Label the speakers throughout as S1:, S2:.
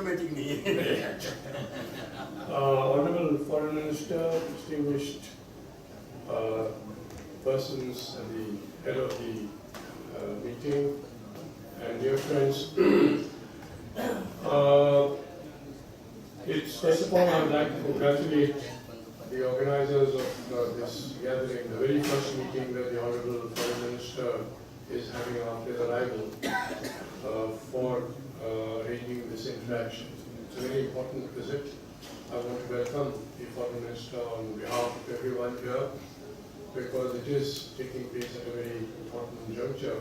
S1: automatic नहीं
S2: Honorable Foreign Minister, distinguished persons at the head of the meeting, and dear friends, it's first of all I would like to congratulate the organizers of this gathering, the very first meeting that the Honorable Foreign Minister is having after his arrival for arranging this interaction. It's a very important visit. I want to welcome the Foreign Minister on behalf of everyone here because it is taking place at a very important juncture.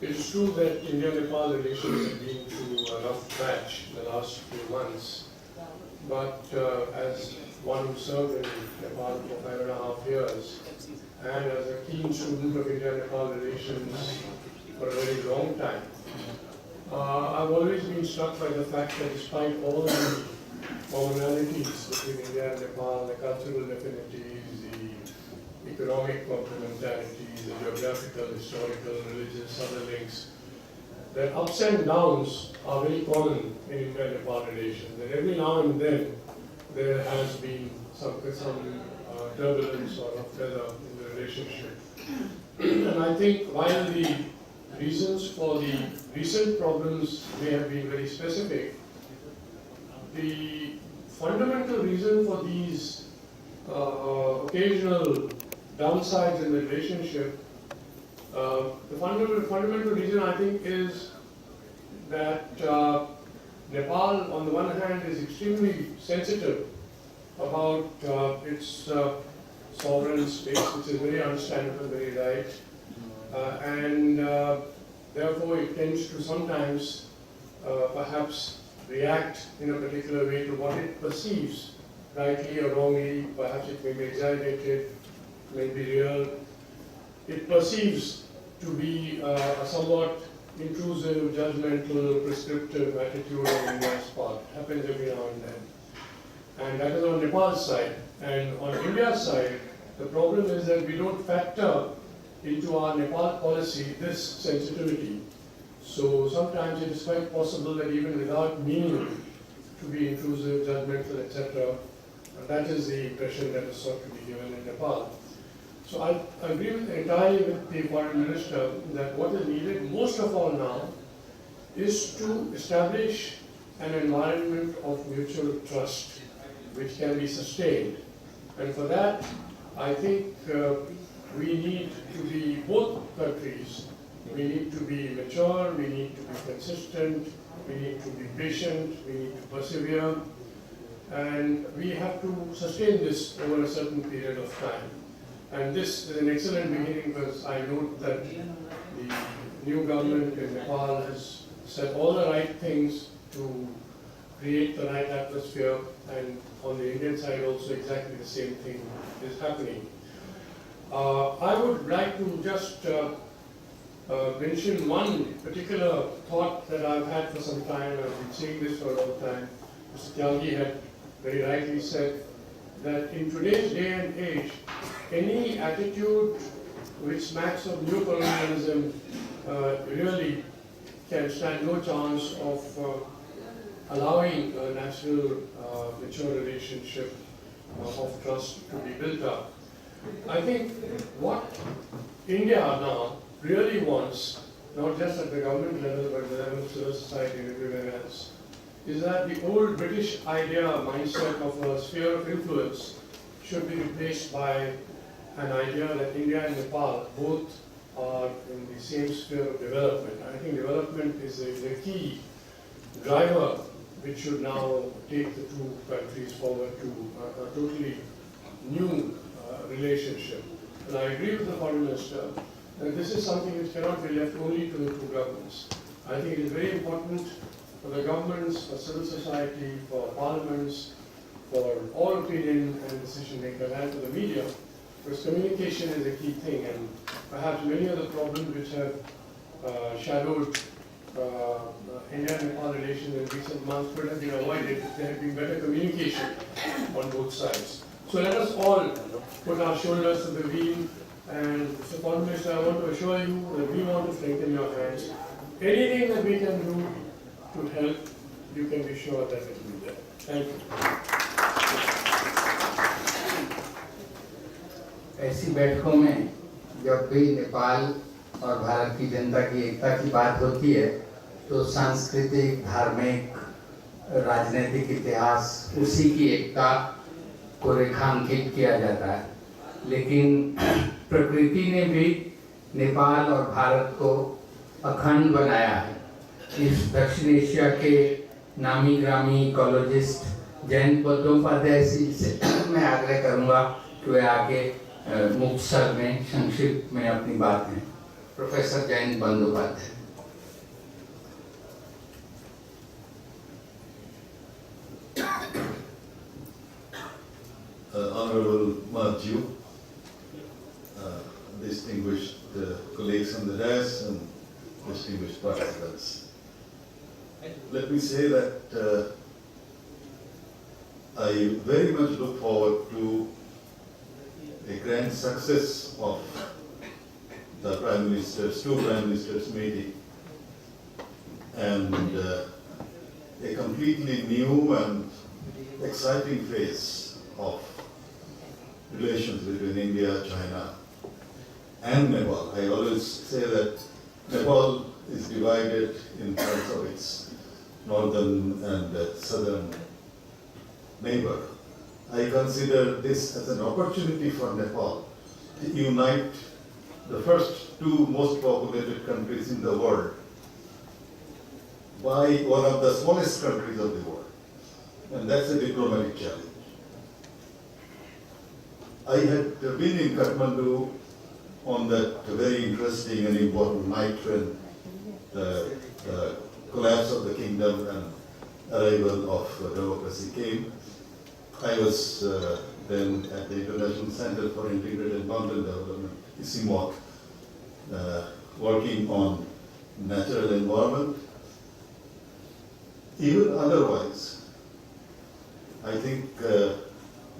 S2: It is true that India-Nepal relations have been through a rough patch in the last few months, but as one who served in Nepal for 5.5 years and as a keen student of India-Nepal relations for a very long time, I've always been struck by the fact that despite all the commonalities between India and Nepal, the cultural affinities, the economic complementarities, the geographical, historical, religious, other links, that ups and downs are very common in India-Nepal relations. And every now and then there has been some turbulence or rough weather in the relationship. And I think while the reasons for the recent problems may have been very specific, the fundamental reason for these occasional downsides in the relationship, the fundamental reason I think is that Nepal on the one hand is extremely sensitive about its sovereign space, which is very understandable, very right, and therefore it tends to sometimes perhaps react in a particular way to what it perceives, rightly or wrongly. Perhaps it may be exaggerated, may be real. It perceives to be a somewhat intrusive, judgmental, prescriptive attitude on India's part. It happens every now and then. And that is on Nepal's side. And on India's side, the problem is that we don't factor into our Nepal policy this sensitivity. So sometimes it is quite possible that even without meaning to be intrusive, judgmental, etc., that is the impression that is sought to be given in Nepal. So I agree entirely with the Foreign Minister that what is needed most of all now is to establish an environment of mutual trust which can be sustained. And for that, I think we need to be, both countries, we need to be mature, we need to be consistent, we need to be patient, we need to persevere, and we have to sustain this over a certain period of time. And this is an excellent beginning because I note that the new government in Nepal has said all the right things to create the right atmosphere, and on the Indian side also exactly the same thing is happening. I would like to just mention one particular thought that I've had for some time. I've been saying this for a long time. Mr. Tyagi had very rightly said that in today's day and age, any attitude which smacks of new colonialism really can stand no chance of allowing a natural, mature relationship of trust to be built up. I think what India now really wants, not just at the government level, but at the level of civil society and everywhere else, is that the old British idea, mindset of a sphere of influence should be replaced by an idea that India and Nepal both are in the same sphere of development. I think development is the key driver which should now take the two countries forward to a totally new relationship. And I agree with the Foreign Minister that this is something which cannot be left only to the two governments. I think it is very important for the governments, for civil society, for parliaments, for all opinion and decision makers, and for the media, because communication is a key thing, and perhaps many of the problems which have shadowed India-Nepal relations in recent months could have been avoided if there had been better communication on both sides. So let us all put our shoulders to the wheel, and Mr. Foreign Minister, I want to assure you that we want to strengthen your hands. Anything that we can do to help you can be sure that it will be there. Thank you.
S1: ऐसी बैठकों में जब भी नेपाल और भारत की जनता की एकता की बात होती है तो सांस्कृतिक, धार्मिक, राजनीतिक इतिहास उसी की एकता को रेखांकित किया जाता है, लेकिन प्रकृति ने भी नेपाल और भारत को अखंड बनाया है। इस दक्षिण एशिया के नामी ग्रामी इकोलॉजिस्ट जयंत बंदोपाध्याय से मैं आग्रह करूंगा कि वे आगे मुख्तसर में संक्षिप्त में अपनी बात है। Professor Jayant Bandopadhyay.
S3: Honorable Marju, distinguished colleagues on the dais and distinguished participants. Let me say that I very much look forward to a grand success of the two Prime Ministers meeting, and a completely new and exciting phase of relations between India, China, and Nepal. I always say that Nepal is divided in terms of its northern and southern neighbor. I consider this as an opportunity for Nepal to unite the first two most populated countries in the world by one of the smallest countries of the world. And that's a diplomatic challenge. I had been in Kathmandu on that very interesting and important night when the collapse of the kingdom and arrival of democracy came. I was then at the International Center for Integrated Mountain Development, ICIMOD, working on natural environment. Even otherwise, I think the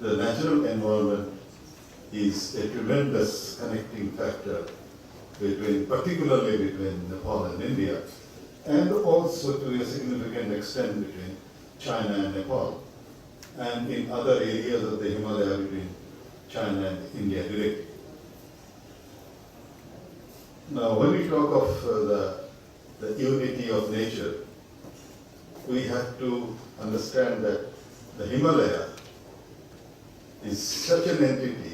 S3: natural environment is a tremendous connecting factor particularly between Nepal and India, and also to a significant extent between China and Nepal, and in other areas of the Himalaya between China and India directly. Now, when we talk of the unity of nature, we have to understand that the Himalaya is such an entity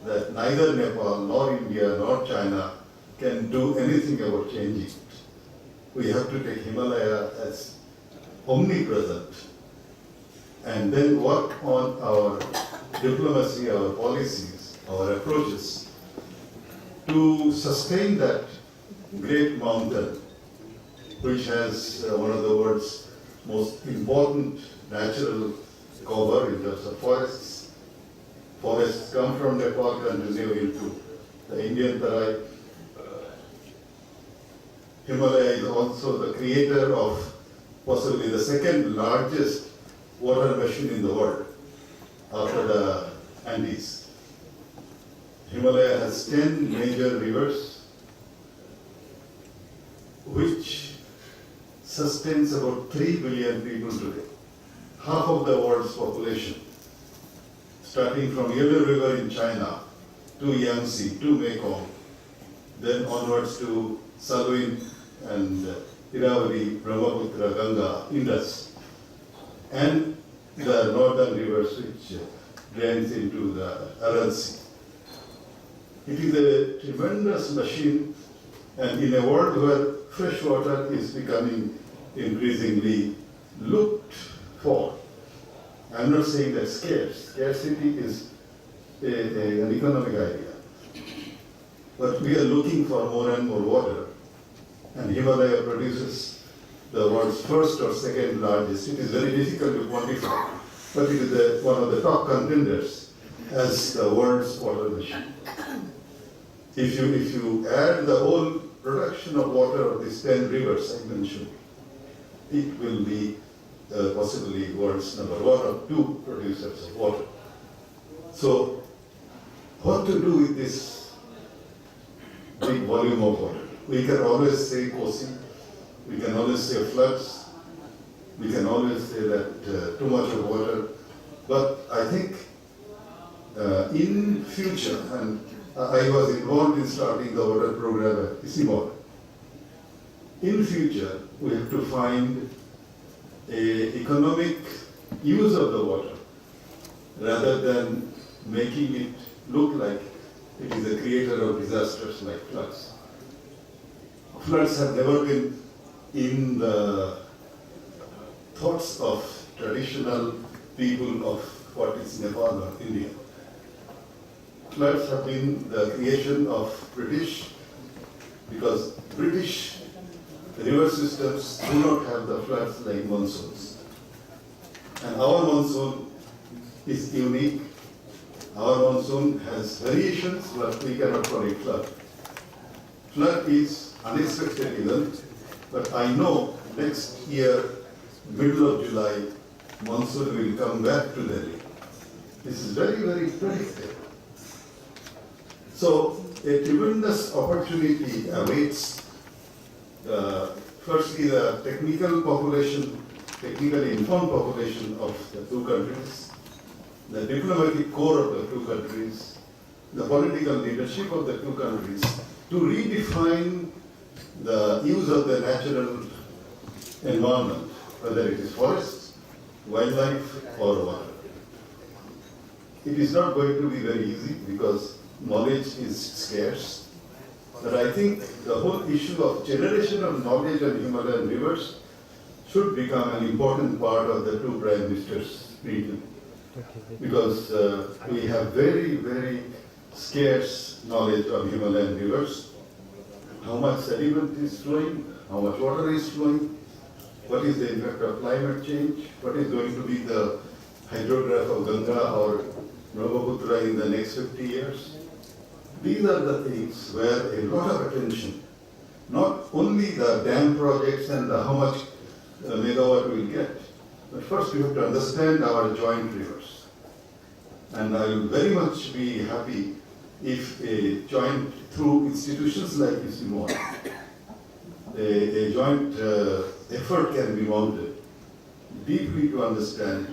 S3: that neither Nepal, nor India, nor China can do anything about changing it. We have to take Himalaya as omnipresent and then work on our diplomacy, our policies, our approaches to sustain that great mountain, which has one of the world's most important natural cover in terms of forests. Forests come from Nepal, continue into the Indian Tarai. Himalaya is also the creator of possibly the second largest water machine in the world after the Andes. Himalaya has 10 major rivers which sustains about 3 billion people today, half of the world's population. Starting from Yellow River in China to Yangtze, to Mekong, then onwards to Salween and Irrawaddy, Brahmaputra, Ganga, Indus, and the northern rivers which drains into the Aral Sea. It is a tremendous machine, and in a world where fresh water is becoming increasingly looked for, I'm not saying that scarcity is an economic idea, but we are looking for more and more water, and Himalaya produces the world's first or second largest. It is very difficult to quantify, but it is one of the top contenders as the world's water machine. If you add the whole production of water of these 10 rivers I mentioned, it will be possibly world's number 1 or 2 producers of water. So, what to do with this big volume of water? We can always say Kosi, we can always say floods, We can always say that too much of water, but I think in future, and I was involved in starting the water program at Isimor. In future, we have to find a economic use of the water rather than making it look like it is a creator of disasters like floods. Floods have never been in the thoughts of traditional people of what is Nepal or India. Floods have been the creation of British, because British river systems do not have the floods like monsoons. And our monsoon is unique. Our monsoon has variations, but we cannot call it flood. Flood is unexpected event, but I know next year, middle of July, monsoon will come back to Delhi. This is very, very predictable. So a tremendous opportunity awaits firstly the technical population, technically informed population of the two countries, the diplomatic core of the two countries, the political leadership of the two countries to redefine the use of the natural environment, whether it is forests, wildlife or water. It is not going to be very easy because knowledge is scarce. But I think the whole issue of generation of knowledge on Himalayan rivers should become an important part of the two prime ministers' meeting. Because we have very, very scarce knowledge of Himalayan rivers. How much sediment is flowing, how much water is flowing, what is the impact of climate change, what is going to be the hydrograph of Ganga or Brahmaputra in the next 50 years. These are the things where a lot of attention, not only the dam projects and how much megawatt we'll get, but first we have to understand our joint rivers. And I will very much be happy if a joint, through institutions like Isimor, a joint effort can be mounted deeply to understand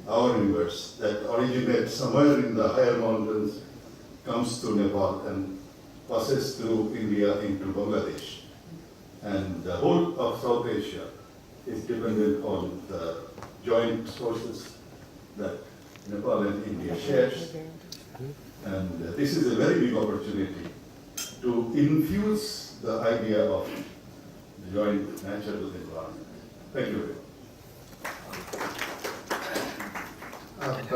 S3: our rivers that originate somewhere in the higher mountains, comes to Nepal and passes through India into Bangladesh. And the whole of South Asia is dependent on the joint sources that Nepal and India shares. And this is a very big opportunity to infuse the idea of joint natural environment. Thank you very much.